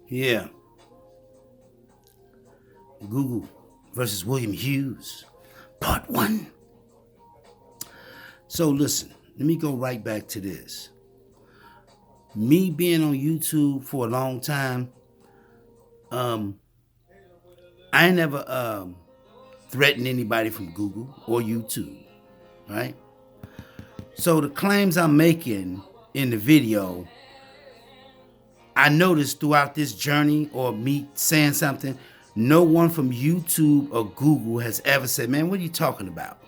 Yeah, Google versus William Hughes, part one. So listen, let me go right back to this. Me being on YouTube for a long time, um, I never threatened anybody from Google or YouTube, right? So the claims I'm making in the video, I noticed throughout this journey or me saying something, no one from YouTube or Google has ever said, man, what are you talking about?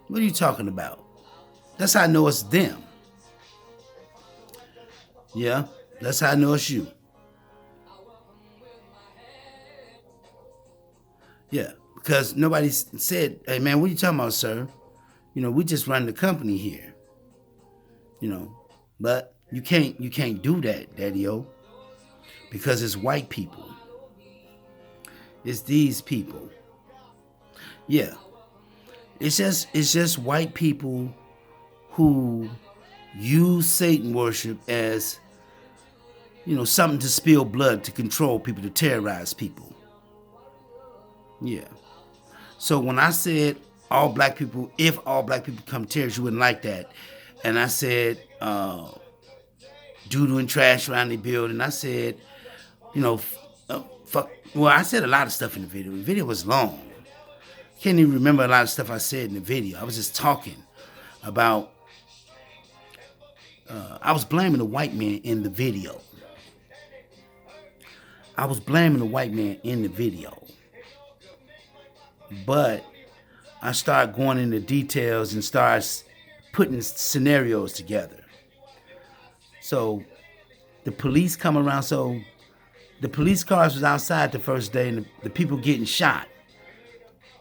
What are you talking about? That's how I know it's them. Yeah, that's how I know it's you. Yeah, because nobody said, hey man, what are you talking about, sir? We just run the company here. You know, but you can't do that, Daddy-O, because it's white people. It's these people. Yeah, it's just white people who use Satan worship as something to spill blood, to control people, to terrorize people. Yeah. So when I said all black people, if all black people come terrorists, you wouldn't like that. And I said doodle and trash around the building. I said, fuck. Well, I said a lot of stuff in the video. The video was long. Can't even remember a lot of stuff I said in the video. I was just talking about. I was blaming the white man in the video. But I started going into details and started putting scenarios together. So the police come around. So the police cars was outside the first day, and the people getting shot.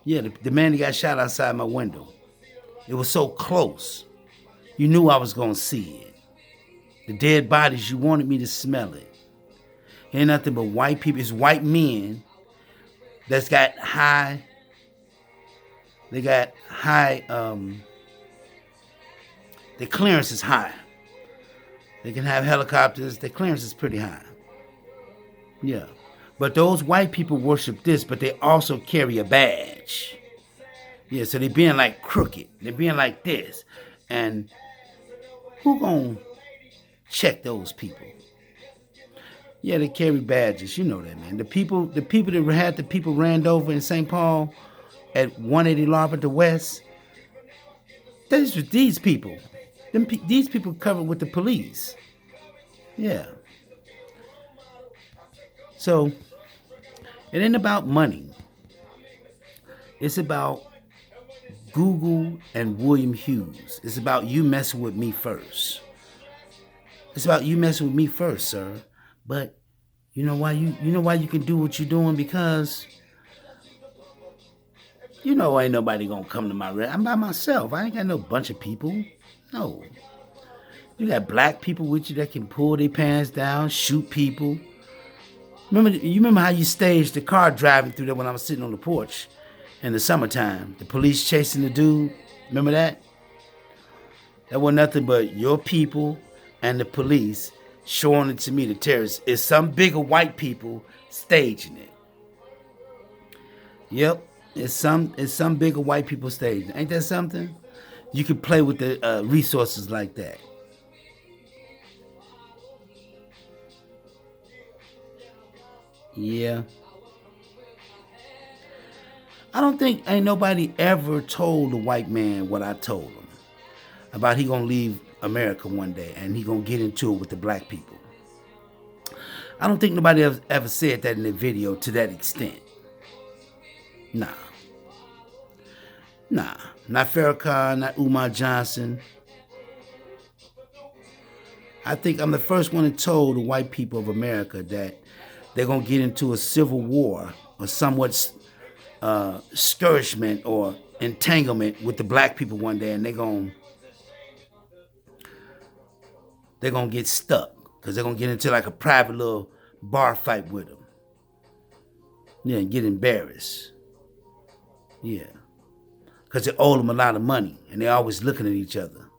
Yeah, the man that got shot outside my window. It was so close. You knew I was going to see it. The dead bodies, you wanted me to smell it. Ain't nothing but white people. It's white men that's got high. They got high. Their clearance is high. They can have helicopters. Their clearance is pretty high. Yeah. But those white people worship this, but they also carry a badge. Yeah, so they being like crooked. They're being like this. And who gonna check those people? Yeah, they carry badges. You know that, man. The people that had the people ran over in St. Paul at 180 Larbert West, these were these people. These people covered with the police. Yeah. So it ain't about money. It's about Google and William Hughes. It's about you messing with me first. It's about you messing with me first, sir. But you know why you can do what you're doing? Because ain't nobody gonna come to my rally. I'm by myself. I ain't got no bunch of people. No. You got black people with you that can pull their pants down, shoot people. You remember how you staged the car driving through there when I was sitting on the porch in the summertime? The police chasing the dude. Remember that? That wasn't nothing but your people and the police showing it to me, the terrorists. It's some bigger white people staging it. Yep. It's some bigger white people staging. Ain't that something? You can play with the resources like that. Yeah. I don't think ain't nobody ever told the white man what I told him about he gonna leave America one day and he gonna get into it with the black people. I don't think nobody ever said that in the video to that extent. Nah. Not Farrakhan, not Umar Johnson. I think I'm the first one to tell the white people of America that they're going to get into a civil war or somewhat skirmishment or entanglement with the black people one day, and they're going to get stuck because they're going to get into like a private little bar fight with them. Yeah, and get embarrassed. Yeah. Because they owe them a lot of money, and they're always looking at each other.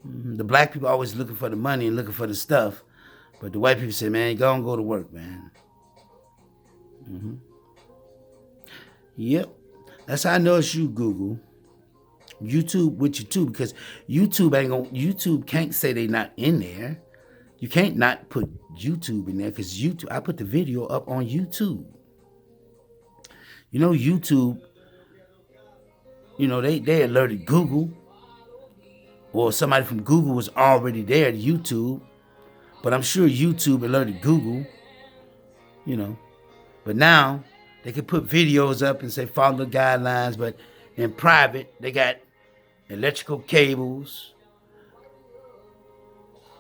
The black people are always looking for the money and looking for the stuff, But the white people say, man, go and go to work, man. Yep. That's how I know it's you, Google. YouTube with you too, because YouTube can't say they not in there. You can't not put YouTube in there, because YouTube, I put the video up on YouTube. You know, YouTube, they alerted Google, or somebody from Google was already there at YouTube, but I'm sure YouTube alerted Google, But now they can put videos up and say follow the guidelines, but in private, they got electrical cables.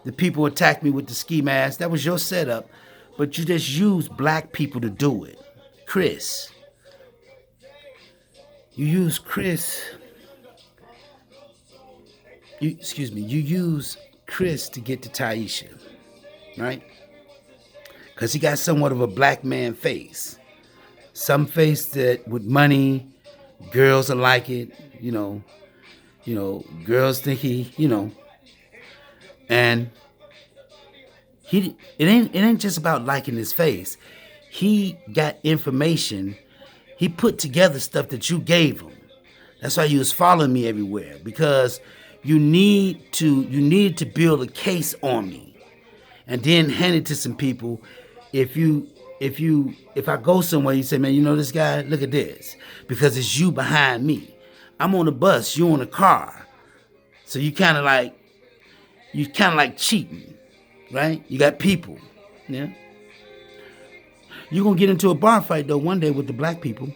The people attacked me with the ski mask. That was your setup, but you just used black people to do it. Chris. You use Chris. You use Chris to get to Taisha, right? Because he got somewhat of a black man face. Some face that with money, girls will like it, girls think and it ain't just about liking his face. He got information. He put together stuff that you gave him. That's why he was following me everywhere, because you need to build a case on me, and then hand it to some people. If I go somewhere, you say, man, you know this guy? Look at this, because it's you behind me. I'm on the bus, you on the car, so you kind of like cheating, right? You got people, yeah. You're gonna get into a bar fight though one day with the black people,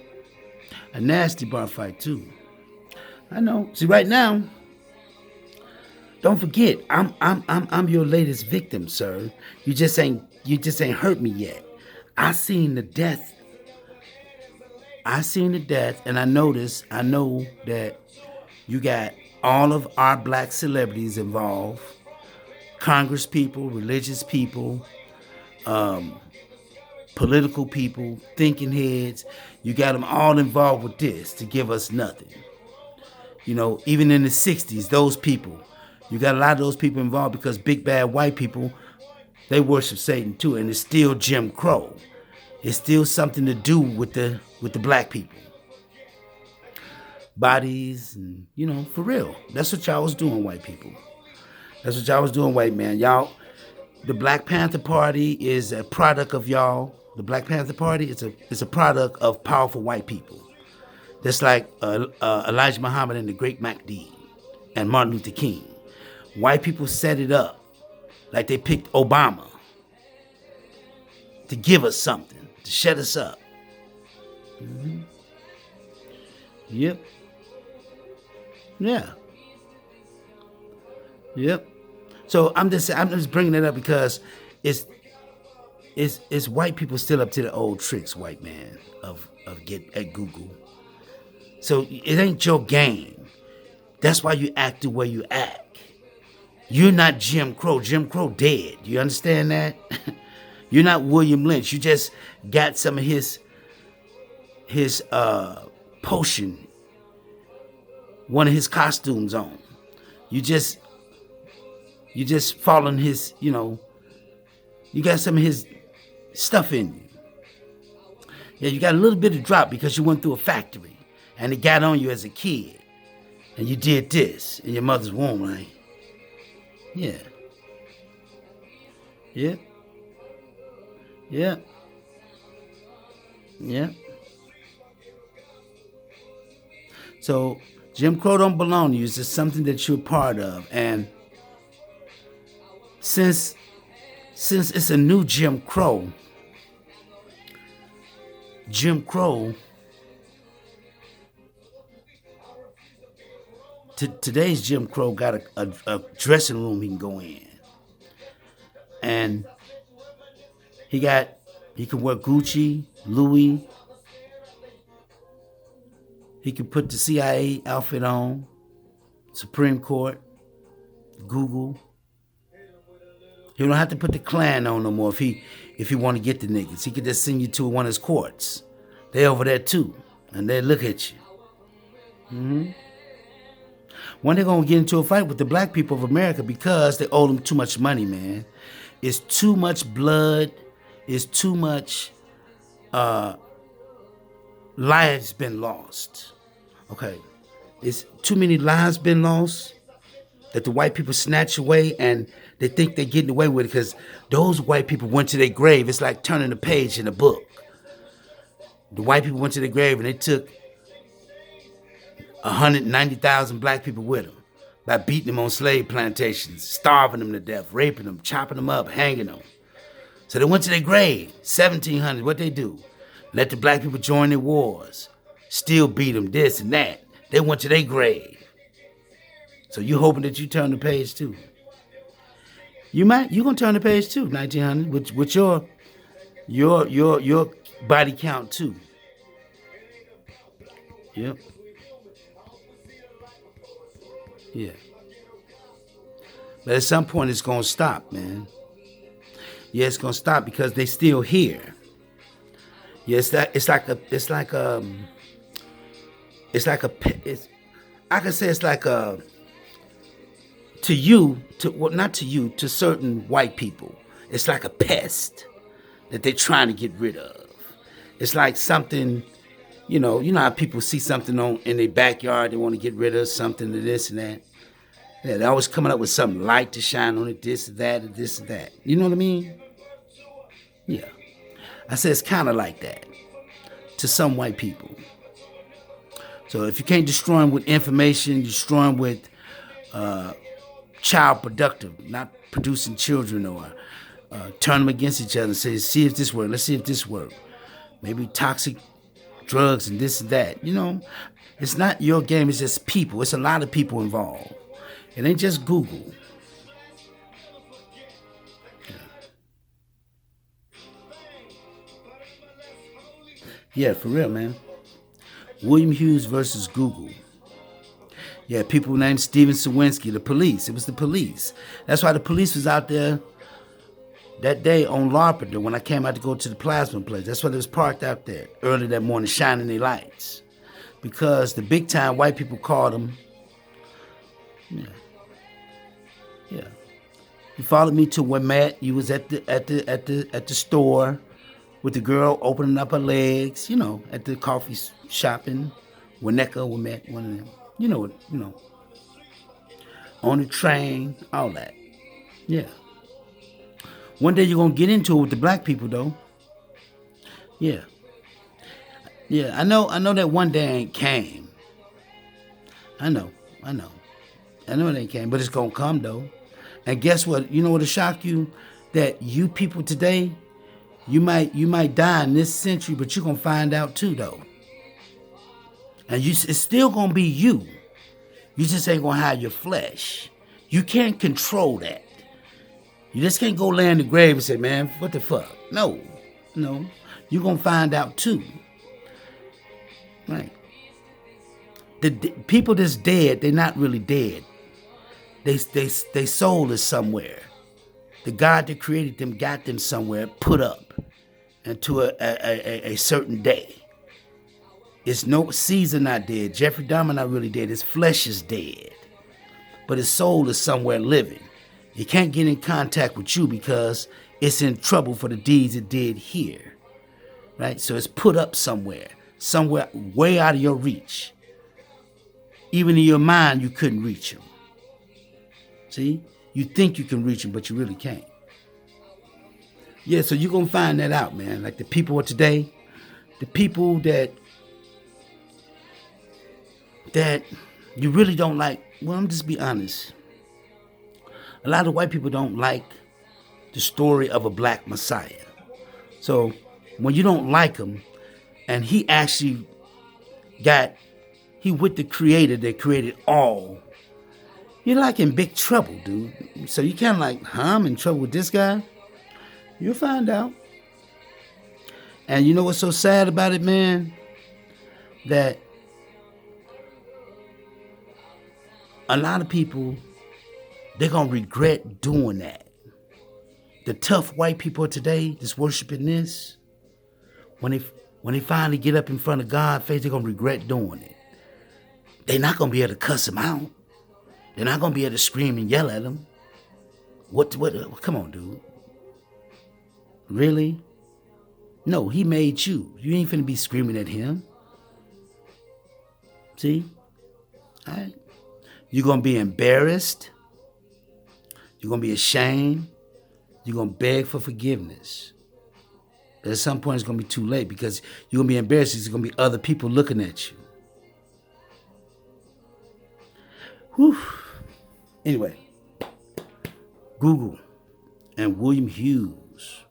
a nasty bar fight too. I know. See, right now, don't forget, I'm your latest victim, sir. You just ain't hurt me yet. I seen the death, and I know that you got all of our black celebrities involved, Congress people, religious people, political people, thinking heads. You got them all involved with this to give us nothing. Even in the 60s, those people, you got a lot of those people involved, because big bad white people, they worship Satan too, and it's still Jim Crow. It's still something to do with the black people. Bodies, and for real. That's what y'all was doing, white people. That's what y'all was doing, white man. Y'all, the Black Panther Party is a product of y'all. The Black Panther Party is a product of powerful white people. Just like Elijah Muhammad and the Great Mahdi and Martin Luther King. White people set it up like they picked Obama to give us something, to shut us up. Mm-hmm. Yep. Yeah. Yep. So I'm just bringing it up because it's white people still up to the old tricks, white man, of get at Google. So it ain't your game. That's why you act the way you act. You're not Jim Crow. Jim Crow dead. You understand that? You're not William Lynch. You just got some of his potion, one of his costumes on. You just following his, you got some of his stuff in you. Yeah, you got a little bit of drop because you went through a factory and it got on you as a kid. And you did this in your mother's womb, right? Yeah. Yeah. Yeah. Yeah. So Jim Crow don't belong to you. It's just something that you're part of. And since it's a new Jim Crow, today's Jim Crow got a dressing room he can go in. And he can wear Gucci, Louis. He can put the CIA outfit on, Supreme Court, Google. He don't have to put the Klan on no more if he want to get the niggas. He could just send you to one of his courts. They over there too, and they look at you. Mm-hmm. When they gonna get into a fight with the black people of America because they owe them too much money, man. It's too much blood. It's too much lives been lost. Okay. It's too many lives been lost that the white people snatch away, and they think they're getting away with it because those white people went to their grave. It's like turning a page in a book. The white people went to their grave and they took 190,000 black people with them by beating them on slave plantations, starving them to death, raping them, chopping them up, hanging them. So they went to their grave, 1700. What they do? Let the black people join their wars, still beat them, this and that. They went to their grave. So you hoping that you turn the page too? You gonna turn the page too, 1900, with your body count too. Yep. Yeah. But at some point it's gonna stop, man. Yeah, it's gonna stop because they still here. Yeah, I can say it's like a, not to you, to certain white people, it's like a pest that they're trying to get rid of. It's like something, you know how people see something in their backyard, they want to get rid of something, to this and that. Yeah, they're always coming up with some light to shine on it, this and that, and this and that. You know what I mean? Yeah. I say it's kind of like that to some white people. So if you can't destroy them with information, destroy them with child productive, not producing children, or turn them against each other and say, see if this works, let's see if this works. Maybe toxic drugs and this and that. You know, it's not your game, it's just people. It's a lot of people involved. It ain't just Google. Yeah, for real, man. William Hughes versus Google. Yeah, people named Steven Sawinski, the police. It was the police. That's why the police was out there that day on Larpenteur when I came out to go to the plasma place. That's why they was parked out there early that morning shining their lights. Because the big time white people called them. Yeah. You followed me to Wilmette. You was at the store with the girl opening up her legs, at the coffee shopping, Winnetka, Wilmette, one of them. You know. On the train, all that. Yeah. One day you're going to get into it with the black people, though. Yeah. Yeah, I know that one day ain't came. I know it ain't came, but it's going to come, though. And guess what? You know what'll shock you? That you people today, you might die in this century, but you're going to find out, too, though. And it's still going to be you. You just ain't going to have your flesh. You can't control that. You just can't go lay in the grave and say, man, what the fuck? No. You're going to find out, too. Right. The people that's dead, they're not really dead. They soul is somewhere. The God that created them got them somewhere, put up into a certain day. It's no Caesar not dead. Jeffrey Dahmer not really dead. His flesh is dead. But his soul is somewhere living. It can't get in contact with you because it's in trouble for the deeds it did here. Right? So it's put up somewhere way out of your reach. Even in your mind, you couldn't reach him. See? You think you can reach him, but you really can't. Yeah, so you're going to find that out, man. Like the people of today, the people that you really don't like. Well, I'm just be honest. A lot of white people don't like the story of a black Messiah. So when you don't like him, and he actually he with the creator that created all, you're like in big trouble, dude. So you kind of like, I'm in trouble with this guy? You'll find out. And you know what's so sad about it, man? That a lot of people, they're going to regret doing that. The tough white people of today that's worshiping this, when they finally get up in front of God's face, they're going to regret doing it. They're not going to be able to cuss him out. They're not going to be able to scream and yell at him. What? Come on, dude. Really? No, he made you. You ain't finna be screaming at him. See? All right. You're gonna be embarrassed. You're gonna be ashamed. You're gonna beg for forgiveness. But at some point, it's gonna be too late because you're gonna be embarrassed. There's gonna be other people looking at you. Whew. Anyway, Google and William Hughes.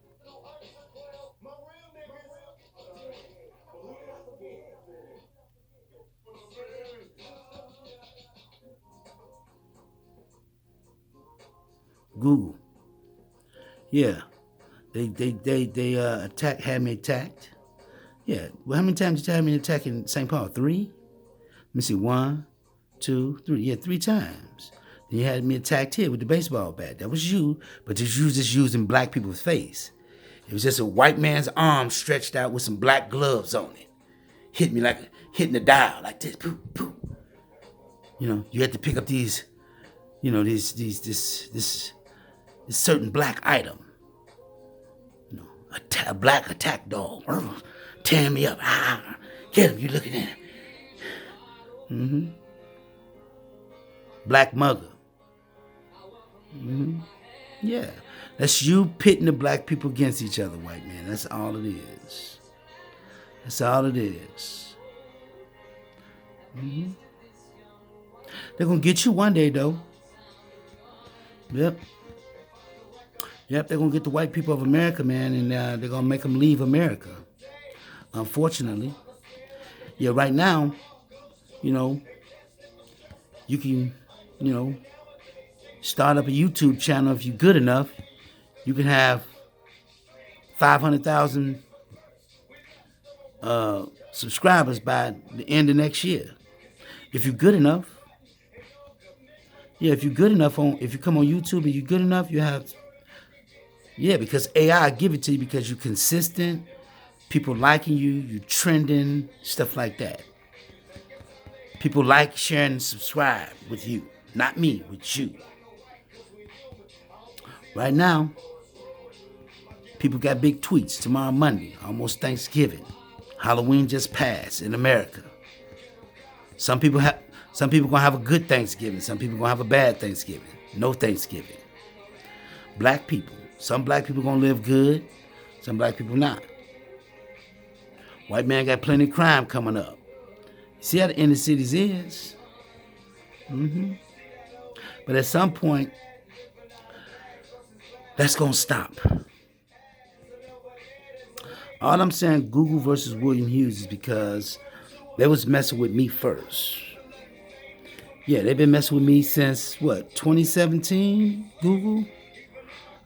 Google. Yeah. They had me attacked. Yeah. Well, how many times did you have me attacked in St. Paul? 3? Let me see. 1, 2, 3. Yeah, 3 times. Then you had me attacked here with the baseball bat. That was you, but you was just using black people's face. It was just a white man's arm stretched out with some black gloves on it. Hit me like hitting the dial like this. Poof, poof. You know, you had to pick up these, you know, this certain black item. You know, a black attack dog. Tearing me up. Ah, get him, you looking at him. Mm-hmm. Black mugger. Mm-hmm. Yeah. That's you pitting the black people against each other, white man. That's all it is. That's all it is. Mm-hmm. They're going to get you one day, though. Yep. Yep, they're going to get the white people of America, man, and they're going to make them leave America. Unfortunately. Yeah, right now, you know, you can, you know, start up a YouTube channel if you're good enough. You can have 500,000 subscribers by the end of next year. If you're good enough. Yeah, if you're good enough, if you come on YouTube and you're good enough, you have, yeah, because AI give it to you because you're consistent, people liking you, you trending, stuff like that. People like, share, and subscribe with you. Not me, with you. Right now, people got big tweets. Tomorrow, Monday, almost Thanksgiving. Halloween just passed in America. Some people gonna have a good Thanksgiving. Some people gonna have a bad Thanksgiving. No Thanksgiving. Black people. Some black people gonna live good. Some black people not. White man got plenty of crime coming up. See how the inner cities is? Mm-hmm. But at some point, that's gonna stop. All I'm saying, Google versus William Hughes, is because they was messing with me first. Yeah, they've been messing with me since, 2017, Google?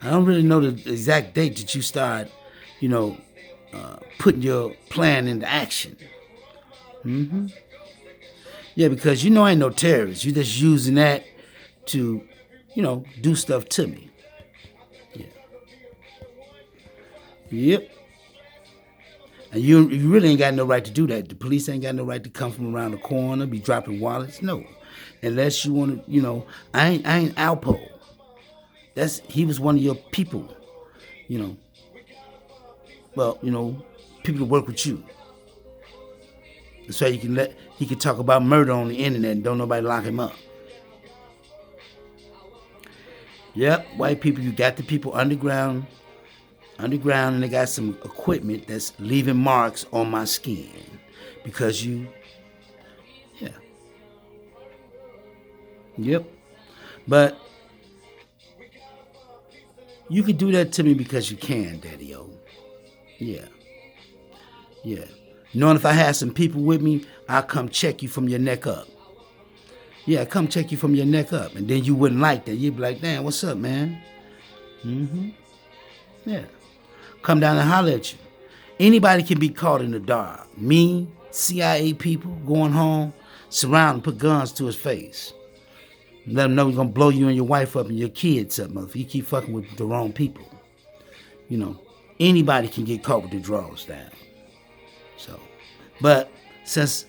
I don't really know the exact date that you start, putting your plan into action. Mm-hmm. Yeah, because I ain't no terrorist. You're just using that to, do stuff to me. Yeah. Yep. And you really ain't got no right to do that. The police ain't got no right to come from around the corner, be dropping wallets. No. Unless you want to, I ain't Alpo. He was one of your people, Well, people to work with you. So he can talk about murder on the internet and don't nobody lock him up. Yep, white people, you got the people underground, and they got some equipment that's leaving marks on my skin because yeah. Yep. But you could do that to me because you can, Daddy-O. Yeah. Yeah. Knowing if I had some people with me, I'll come check you from your neck up. Yeah, come check you from your neck up. And then you wouldn't like that. You'd be like, damn, what's up, man? Mm-hmm. Yeah. Come down and holler at you. Anybody can be caught in the dark. Me, CIA people, going home, surround and put guns to his face. Let him know he's going to blow you and your wife up and your kids up, motherfucker. You keep fucking with the wrong people. Anybody can get caught with the drawers down. So, but since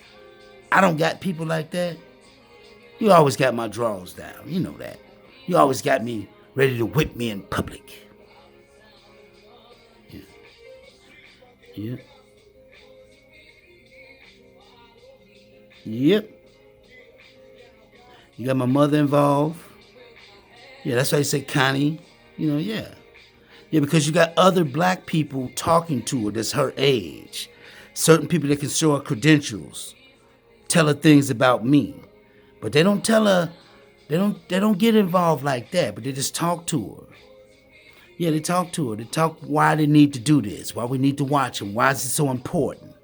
I don't got people like that, you always got my drawers down. You know that. You always got me ready to whip me in public. Yeah. Yep. Yep. You got my mother involved. Yeah, that's why you say Connie. Yeah. Yeah, because you got other black people talking to her that's her age. Certain people that can show her credentials, tell her things about me. But they don't tell her, they don't get involved like that, but they just talk to her. Yeah, they talk to her. They talk why they need to do this, why we need to watch him, why is it so important.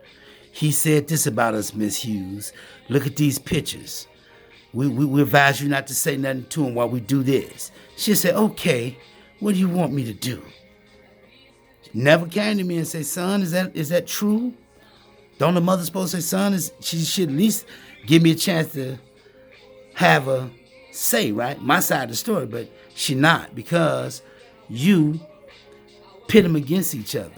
He said this about us, Miss Hughes. Look at these pictures. We advise you not to say nothing to him while we do this. She'll say, okay, what do you want me to do? Never came to me and say, son, is that true? Don't the mother supposed to say, son, she should at least give me a chance to have a say, right? My side of the story, but she not, because you pit them against each other.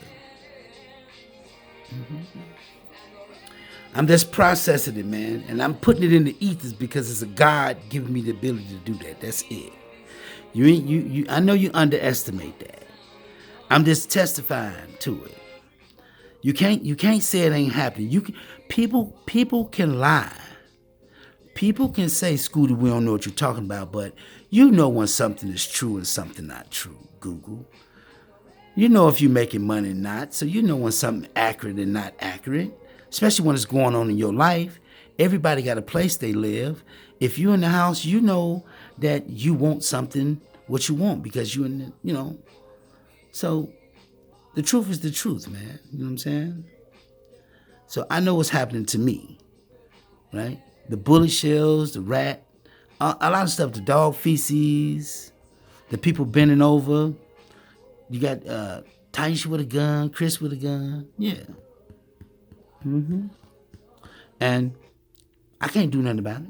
I'm just processing it, man, and I'm putting it in the ethers because it's a God giving me the ability to do that. That's it. I know you underestimate that. I'm just testifying to it. You can't say it ain't happening. People can lie. People can say, Scooty, we don't know what you're talking about, but you know when something is true and something not true, Google. You know if you're making money or not, so you know when something accurate and not accurate, especially when it's going on in your life. Everybody got a place they live. If you're in the house, you know that you want something, what you want, because you're in the, So the truth is the truth, man. You know what I'm saying? So I know what's happening to me, right? The bullet shells, the rat, a lot of stuff, the dog feces, the people bending over. You got Taisha with a gun, Chris with a gun. Yeah. And I can't do nothing about it.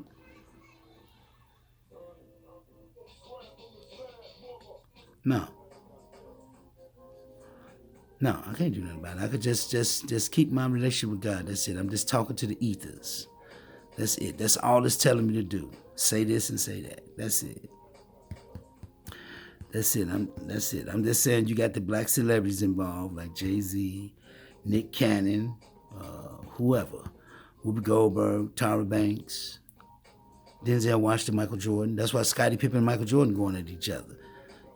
No. No, I can't do nothing about it. I could just keep my relationship with God. That's it. I'm just talking to the ethers. That's it. That's all it's telling me to do. Say this and say that. That's it. That's it. I'm just saying you got the black celebrities involved, like Jay-Z, Nick Cannon, whoever. Whoopi Goldberg, Tyra Banks, Denzel Washington, Michael Jordan. That's why Scottie Pippen and Michael Jordan going at each other.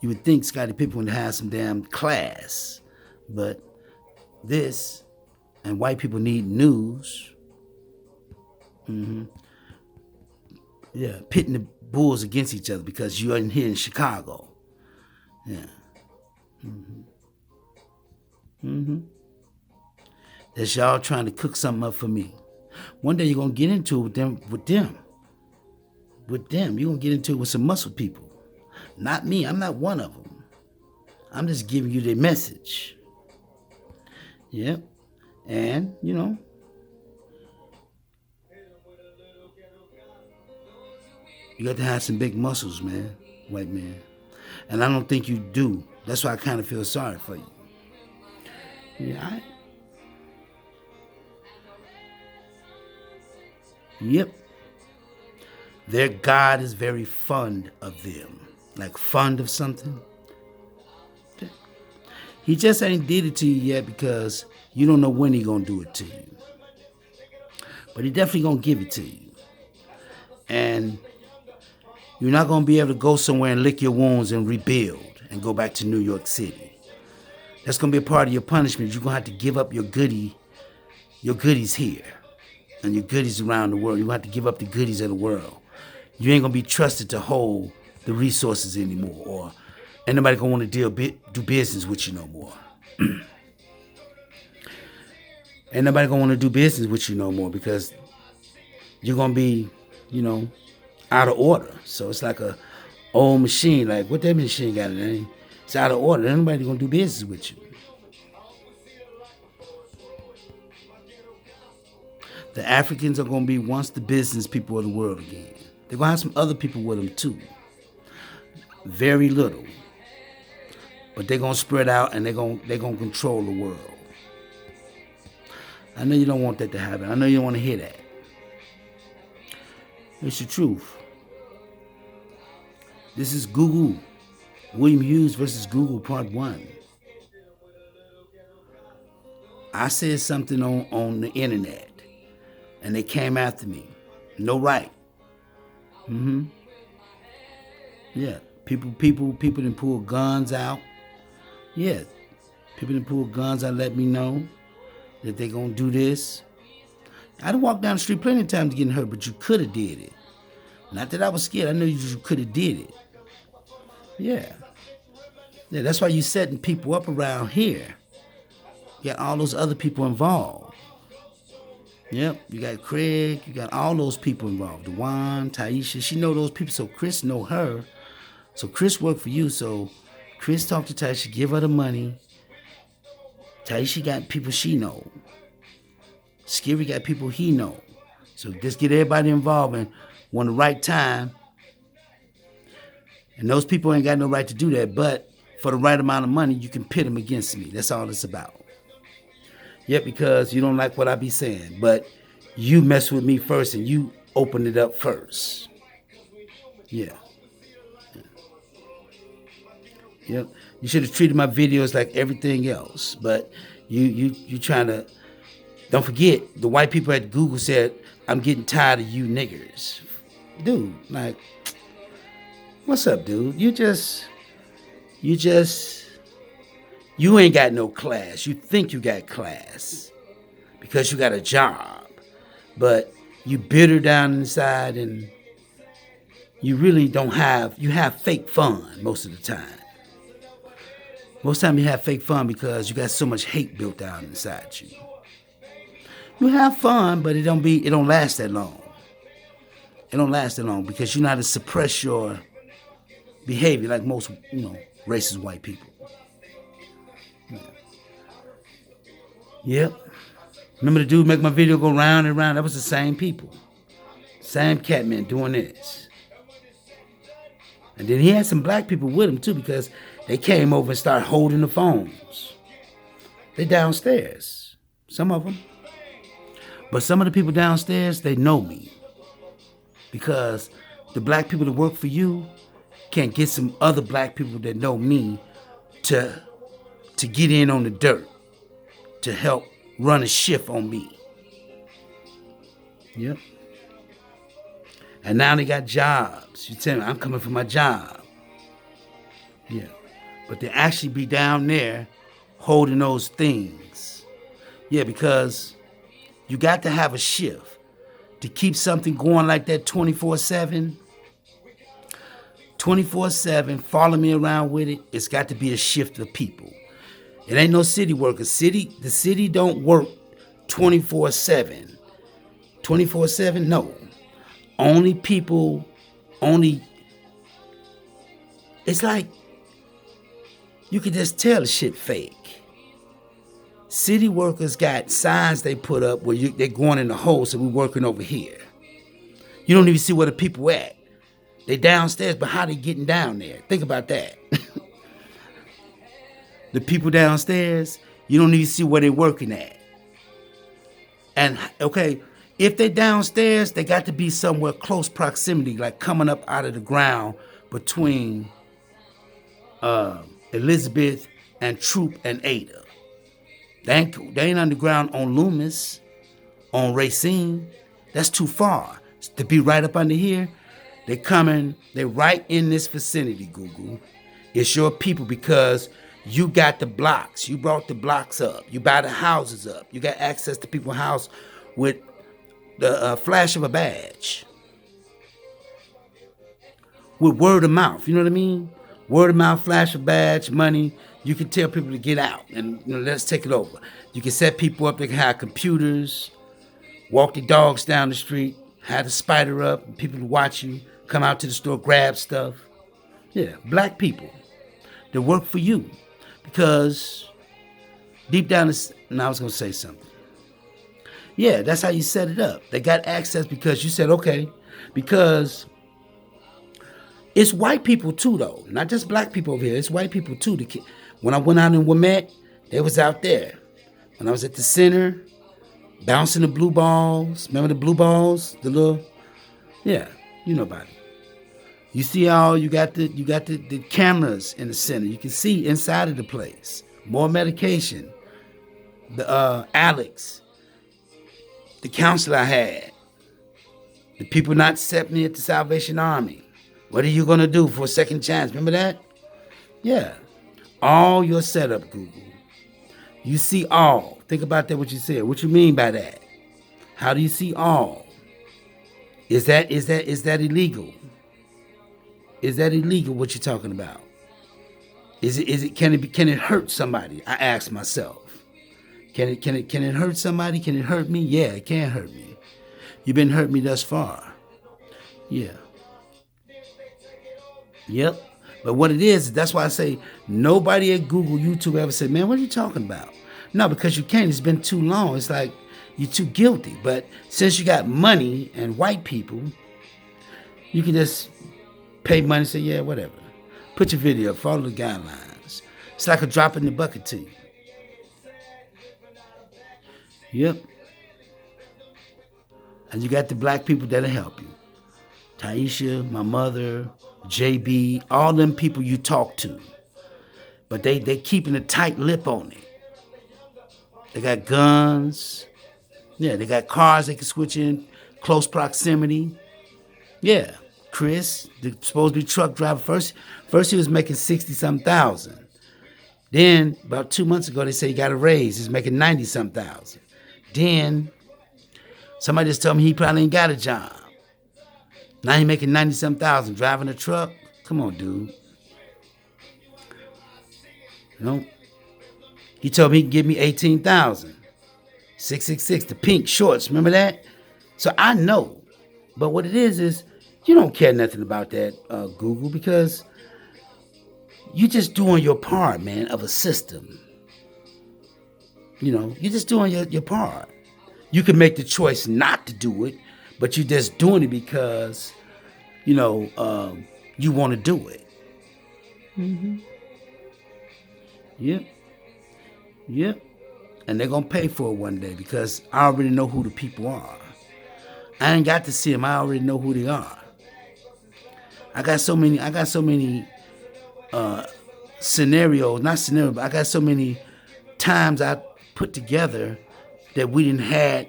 You would think Scottie Pippen would have some damn class, but this, and white people need news. Yeah, pitting the bulls against each other because you're in here in Chicago. Yeah. That's y'all trying to cook something up for me. One day you're gonna get into it with them. You're gonna get into it with some muscle people. Not me. I'm not one of them. I'm just giving you their message. Yep. And you got to have some big muscles, man, white man. And I don't think you do. That's why I kind of feel sorry for you. Yeah. Yep. Their God is very fond of them. Like fond of something. He just ain't did it to you yet because you don't know when he gonna do it to you. But he definitely gonna give it to you. And you're not gonna be able to go somewhere and lick your wounds and rebuild and go back to New York City. That's gonna be a part of your punishment. You're gonna have to give up your goodies here. And your goodies around the world. You're gonna have to give up the goodies of the world. You ain't gonna be trusted to hold the resources anymore, or ain't nobody gonna want to do business with you no more. Ain't nobody gonna want to do business with you no more because you're gonna be, out of order. So it's like a old machine. Like what that machine got in it? It's out of order. Ain't nobody gonna do business with you. The Africans are gonna be once the business people of the world again. They're gonna have some other people with them too. Very little. But they're gonna spread out and they're gonna control the world. I know you don't want that to happen. I know you don't want to hear that. It's the truth. This is Google. William Hughes versus Google Part 1. I said something on the internet, and they came after me. No right. Yeah. People didn't pull guns out. Yeah. People didn't pull guns out, let me know that they gonna do this. I done walked down the street plenty of times getting hurt, but you could have did it. Not that I was scared. I know you could have did it. Yeah. Yeah, that's why you setting people up around here. You got all those other people involved. Yep, you got Craig, you got all those people involved. Dewan, Taisha, she know those people, so Chris know her. So Chris worked for you, so Chris talked to Taisha, give her the money. Taisha got people she know. Scary got people he know. So just get everybody involved, and when the right time, and those people ain't got no right to do that, but for the right amount of money, you can pit them against me. That's all it's about. Yep, because you don't like what I be saying, but you mess with me first and you open it up first. Yeah. Yep. You should have treated my videos like everything else, but you trying to. Don't forget, the white people at Google said, "I'm getting tired of you niggers." Dude, like, what's up, dude? You ain't got no class. You think you got class because you got a job, but you bitter down inside, and you really don't have. You have fake fun most of the time. Most time you have fake fun because you got so much hate built down inside you. You have fun, but it don't last that long. It don't last that long because you know how to suppress your behavior like most, racist white people. Yep. Remember the dude make my video go round and round? That was the same people. Same catman doing this. And then he had some black people with him too because they came over and started holding the phones. They downstairs. Some of them. But some of the people downstairs, they know me. Because the black people that work for you can't get some other black people that know me to get in on the dirt, to help run a shift on me. Yep. And now they got jobs. You tell me, I'm coming for my job. Yeah. But they actually be down there holding those things. Yeah, because you got to have a shift to keep something going like that 24/7. 24/7, follow me around with it. It's got to be a shift of people. It ain't no city workers. The city don't work 24/7. 24/7, no. It's like you can just tell the shit fake. City workers got signs they put up where they're going in the hole, so we're working over here. You don't even see where the people at. They downstairs, but how they getting down there? Think about that. The people downstairs, you don't even see where they're working at. And, okay, if they downstairs, they got to be somewhere close proximity, like coming up out of the ground between Elizabeth and Troop and Ada. They ain't underground on Loomis, on Racine. That's too far. To be right up under here, they're right in this vicinity, Google. It's your people because you got the blocks. You brought the blocks up. You buy the houses up. You got access to people's house with the flash of a badge. With word of mouth, you know what I mean? Word of mouth, flash of badge, money. You can tell people to get out and let's take it over. You can set people up. They can have computers, walk the dogs down the street, have the spider up, and people to watch you, come out to the store, grab stuff. Yeah, black people that work for you. Because deep down, I was going to say something. Yeah, that's how you set it up. They got access because you said, okay, because it's white people too, though. Not just black people over here. It's white people too. When I went out in Wilmette, they was out there. When I was at the center, bouncing the blue balls. Remember the blue balls? The little, yeah, you know about it. You see how you got the cameras in the center. You can see inside of the place. More medication. the Alex, the counselor I had, the people not accepting me at the Salvation Army. What are you gonna do for a second chance? Remember that? Yeah. All your setup, Google. You see all. Think about that, what you said. What you mean by that? How do you see all? Is that illegal? Is that illegal what you're talking about? Can it hurt somebody? I ask myself. Can it hurt somebody? Can it hurt me? Yeah, it can hurt me. You've been hurting me thus far. Yeah. Yep. But what it is, that's why I say nobody at Google, YouTube ever said, man, what are you talking about? No, because you can't. It's been too long. It's like you're too guilty. But since you got money and white people, you can just pay money and say, yeah, whatever. Put your video up, follow the guidelines. It's like a drop in the bucket to you. Yep. And you got the black people that'll help you. Taisha, my mother, JB, all them people you talk to. But they keeping a tight lip on it. They got guns. Yeah, they got cars they can switch in close proximity. Yeah, Chris, the supposed to be truck driver, first he was making 60-some thousand. Then about 2 months ago they say he got a raise. He's making 90-some thousand. Then somebody just told me he probably ain't got a job. Now he making 90-some thousand driving a truck. Come on, dude. You know, he told me he could give me 18,000. 666, the pink shorts. Remember that? So I know. But what it is you don't care nothing about that, Google, because you're just doing your part, man, of a system. You know, you're just doing your part. You can make the choice not to do it, but you're just doing it because, you know, you want to do it. Mm-hmm. Yep. Yep. And they're going to pay for it one day because I already know who the people are. I ain't got to see them. I already know who they are. I got so many scenarios, not scenarios, but I got so many times I put together that we didn't had,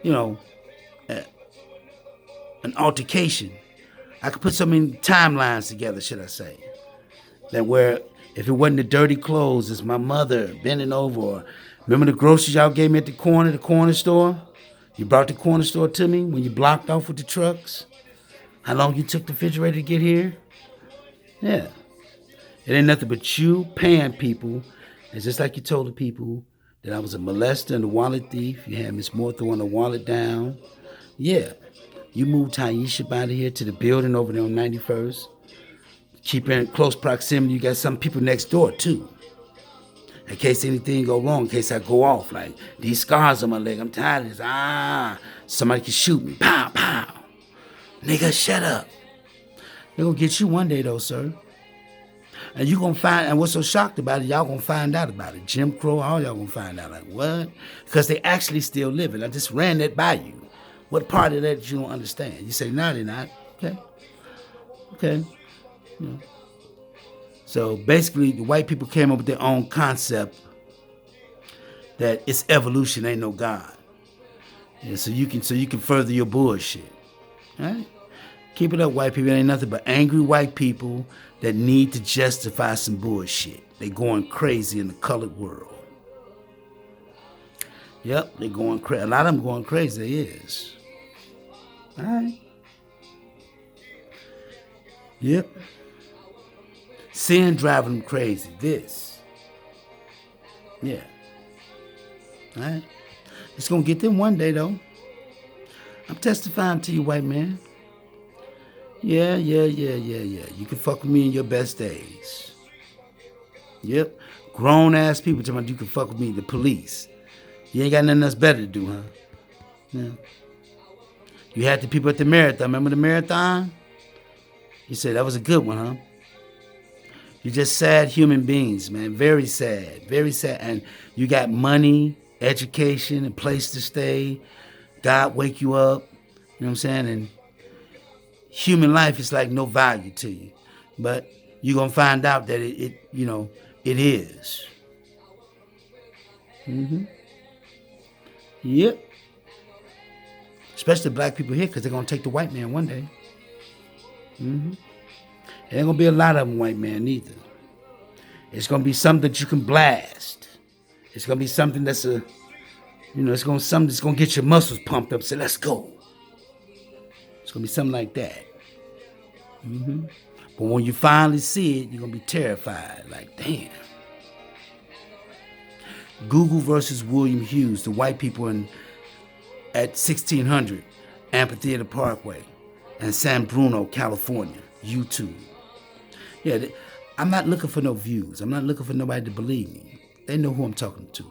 you know, an altercation. I could put so many timelines together, should I say, that where if it wasn't the dirty clothes, it's my mother bending over. Or, remember the groceries y'all gave me at the corner store? You brought the corner store to me when you blocked off with the trucks? How long you took the refrigerator to get here? Yeah. It ain't nothing but you paying people. It's just like you told the people that I was a molester and a wallet thief. You had Miss Moore throwing a wallet down. Yeah. You moved Taisha out of here to the building over there on 91st. Keep her in close proximity. You got some people next door, too. In case anything go wrong, in case I go off. Like, these scars on my leg, I'm tired of this. Somebody can shoot me. Pow, pow. Nigga, shut up. They're going to get you one day, though, sir. And you going to find, and what's so shocked about it, y'all going to find out about it. Jim Crow, all y'all going to find out. Like, what? Because they actually still living. I just ran that by you. What part of that you don't understand? You say, no, they're not. Okay. You know. So basically, the white people came up with their own concept that it's evolution, ain't no God. Yeah, so you can further your bullshit. All right? Keep it up, white people. It ain't nothing but angry white people that need to justify some bullshit. They going crazy in the colored world. Yep, they going crazy. A lot of them going crazy. They is. All right. Yep. Sin driving them crazy. This. Yeah. All right. It's going to get them one day, though. I'm testifying to you, white man. Yeah. You can fuck with me in your best days. Yep. Grown-ass people talking about you can fuck with me, the police. You ain't got nothing else better to do, huh? Yeah. You had the people at the marathon. Remember the marathon? You said that was a good one, huh? You're just sad human beings, man. Very sad. Very sad. And you got money, education, a place to stay. God wake you up. You know what I'm saying? And human life is like no value to you. But you're going to find out that it is. Yep. Especially black people here, because they're going to take the white man one day. There ain't going to be a lot of them white man either. It's going to be something that you can blast. It's going to be something that's it's going to something that's going to get your muscles pumped up. Say, let's go. It's going to be something like that. But when you finally see it, you're going to be terrified. Like, damn. Google versus William Hughes, the white people at 1600 Amphitheater Parkway in San Bruno, California. YouTube. Yeah, I'm not looking for no views. I'm not looking for nobody to believe me. They know who I'm talking to.